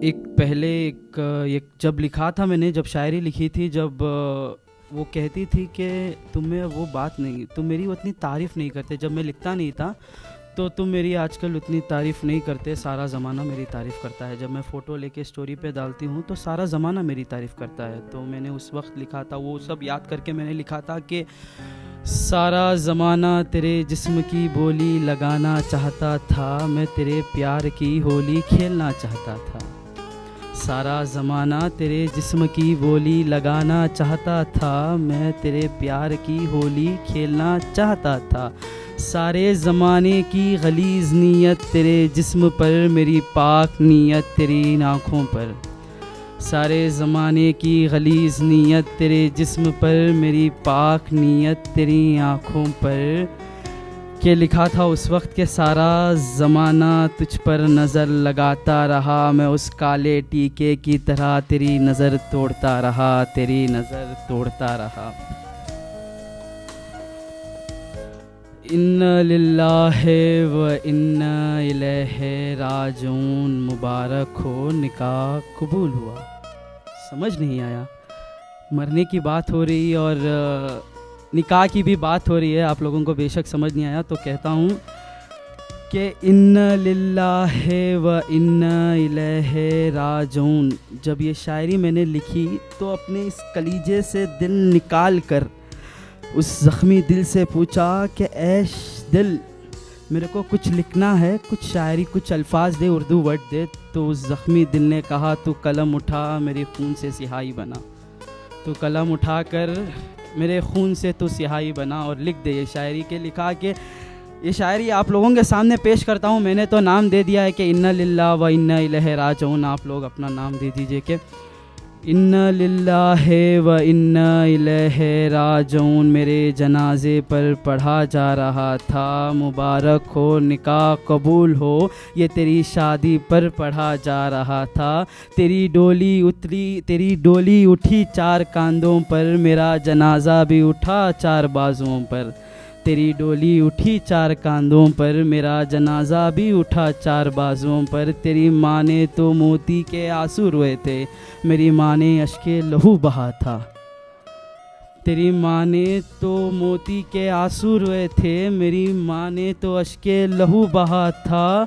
एक जब लिखा था मैंने, जब शायरी लिखी थी, जब वो कहती थी कि तुम्हें वो बात नहीं, तुम मेरी उतनी तारीफ़ नहीं करते। जब मैं लिखता नहीं था तो तुम मेरी आजकल उतनी तारीफ़ नहीं करते, सारा ज़माना मेरी तारीफ़ करता है। जब मैं फ़ोटो लेके स्टोरी पे डालती हूँ तो सारा ज़माना मेरी तारीफ़ करता है। तो मैंने उस वक्त लिखा था, वो सब याद करके मैंने लिखा था कि सारा ज़माना तेरे जिस्म की बोली लगाना चाहता था, मैं तेरे प्यार की होली खेलना चाहता था। सारा ज़माना तेरे जिस्म की बोली लगाना चाहता था, मैं तेरे प्यार की होली खेलना चाहता था। सारे ज़माने की गलीज़ नीयत तेरे जिस्म पर, मेरी पाक नीयत तेरी आँखों पर। सारे ज़माने की गलीज़ नीयत तेरे जिस्म पर, मेरी पाक नीयत तेरी आँखों पर। के लिखा था उस वक्त के सारा ज़माना तुझ पर नज़र लगाता रहा, मैं उस काले टीके की तरह तेरी नज़र तोड़ता रहा, तेरी नज़र तोड़ता रहा। इन्ना लिल्लाहि व इन्ना इलैहि राजिऊन। मुबारक हो, निकाह कबूल हुआ। समझ नहीं आया, मरने की बात हो रही और निकाह की भी बात हो रही है, आप लोगों को बेशक समझ नहीं आया तो कहता हूँ कि इन्ना लिल्लाहि व इन्ना इलैहि राजिऊन। जब ये शायरी मैंने लिखी तो अपने इस कलीजे से दिल निकाल कर उस ज़ख्मी दिल से पूछा कि ऐश दिल, मेरे को कुछ लिखना है, कुछ शायरी, कुछ अल्फाज दे, उर्दू वर्ड दे। तो उस ज़ख्मी दिल ने कहा तू कलम उठा, मेरे खून से सिहाई बना। तो कलम उठा कर मेरे खून से तो सिहाई बना और लिख दे ये शायरी। के लिखा कि ये शायरी आप लोगों के सामने पेश करता हूँ। मैंने तो नाम दे दिया है कि इन्ना लिल्लाह व इन्ना इलैहि राजिऊन। आप लोग अपना नाम दे दीजिए कि इन्ना लिल्लाहि व इन्ना इलैहि राजिऊन। मेरे जनाजे पर पढ़ा जा रहा था, मुबारक हो, निकाह कबूल हो, ये तेरी शादी पर पढ़ा जा रहा था। तेरी डोली उठी चार कांधों पर, मेरा जनाजा भी उठा चार बाजुओं पर। तेरी डोली उठी चार कांधों पर, मेरा जनाजा भी उठा चार बाजुओं पर। तेरी माँ ने तो मोती के आंसू रोए थे, मेरी माँ ने अश्के लहू बहा था। तेरी माँ ने तो मोती के आंसू रोए थे, मेरी माँ ने तो अश्के लहू बहा था।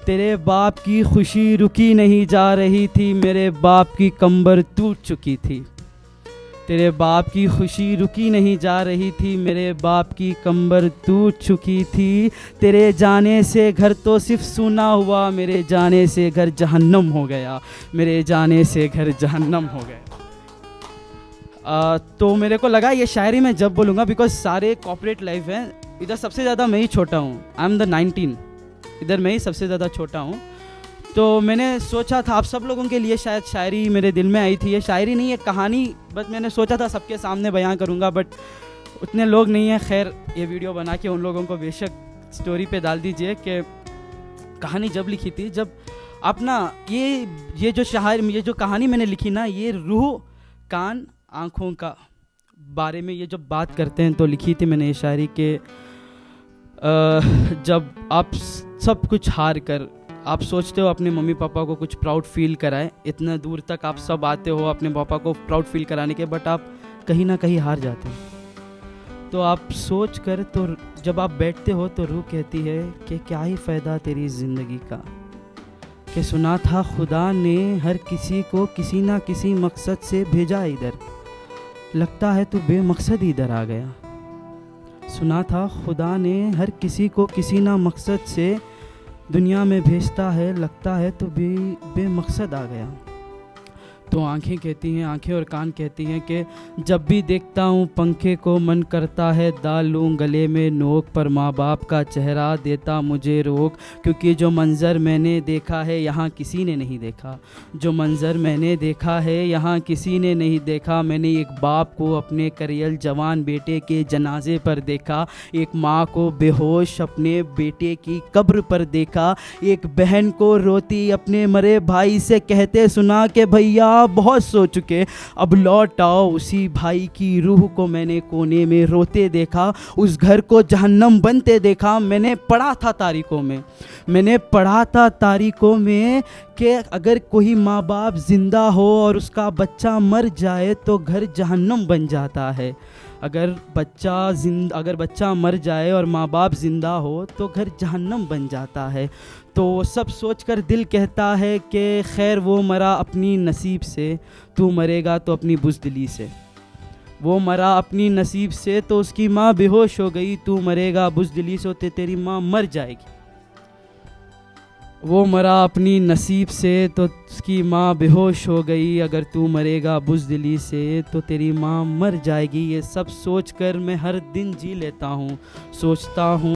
तेरे बाप की खुशी रुकी नहीं जा रही थी, मेरे बाप की कंबर टूट चुकी थी। तेरे बाप की खुशी रुकी नहीं जा रही थी, मेरे बाप की कंबर टूट चुकी थी। तेरे जाने से घर तो सिर्फ सूना हुआ, मेरे जाने से घर जहन्नम हो गया, मेरे जाने से घर जहन्नम हो गया। तो मेरे को लगा ये शायरी मैं जब बोलूँगा, बिकॉज सारे कॉर्पोरेट लाइफ हैं, इधर सबसे ज़्यादा मैं ही छोटा हूँ, आई एम द 19, इधर मैं ही सबसे ज़्यादा छोटा हूँ। तो मैंने सोचा था आप सब लोगों के लिए शायद शायरी मेरे दिल में आई थी। ये शायरी नहीं, ये कहानी, बस मैंने सोचा था सबके सामने बयां करूंगा, बट उतने लोग नहीं हैं। खैर, ये वीडियो बना के उन लोगों को बेशक स्टोरी पे डाल दीजिए कि कहानी जब लिखी थी, जब अपना ये जो कहानी मैंने लिखी ना, ये रूह, कान, आँखों का बारे में ये जब बात करते हैं तो लिखी थी मैंने ये शायरी के जब आप सब कुछ हार कर आप सोचते हो अपने मम्मी पापा को कुछ प्राउड फील कराएं, इतना दूर तक आप सब आते हो अपने पापा को प्राउड फील कराने के, बट आप कहीं ना कहीं हार जाते हो। तो आप सोच कर, तो जब आप बैठते हो तो रूह कहती है कि क्या ही फ़ायदा तेरी ज़िंदगी का, कि सुना था खुदा ने हर किसी को किसी ना किसी मकसद से भेजा इधर, लगता है तू बेमकसद इधर आ गया। सुना था खुदा ने हर किसी को किसी ना मकसद से दुनिया में भेजता है, लगता है तो बेमकसद आ गया। तो आंखें कहती हैं, आंखें और कान कहती हैं कि जब भी देखता हूँ पंखे को मन करता है डाल लूँ गले में नोक, पर माँ बाप का चेहरा देता मुझे रोक, क्योंकि जो मंज़र मैंने देखा है यहाँ किसी ने नहीं देखा। जो मंज़र मैंने देखा है यहाँ किसी ने नहीं देखा। मैंने एक बाप को अपने करियल जवान बेटे के जनाजे पर देखा, एक माँ को बेहोश अपने बेटे की कब्र पर देखा, एक बहन को रोती अपने मरे भाई से कहते सुना कि भैया बहुत सो चुके अब लौट आओ। उसी भाई की रूह को मैंने कोने में रोते देखा, उस घर को जहन्नम बनते देखा। मैंने पढ़ा था तारीखों में कि अगर कोई माँ बाप ज़िंदा हो और उसका बच्चा मर जाए तो घर जहन्नम बन जाता है। अगर बच्चा मर जाए और माँ बाप ज़िंदा हो तो घर जहन्नम बन जाता है। तो सब सोचकर दिल कहता है कि खैर वो मरा अपनी नसीब से, तू मरेगा तो अपनी बुज़दिली से। वो मरा अपनी नसीब से तो उसकी माँ बेहोश हो गई, तू मरेगा बुज़दिली से तो तेरी माँ मर जाएगी। वो मरा अपनी नसीब से तो उसकी माँ बेहोश हो गई, अगर तू मरेगा बुज़दिली से तो तेरी माँ मर जाएगी। ये सब सोचकर मैं हर दिन जी लेता हूँ, सोचता हूँ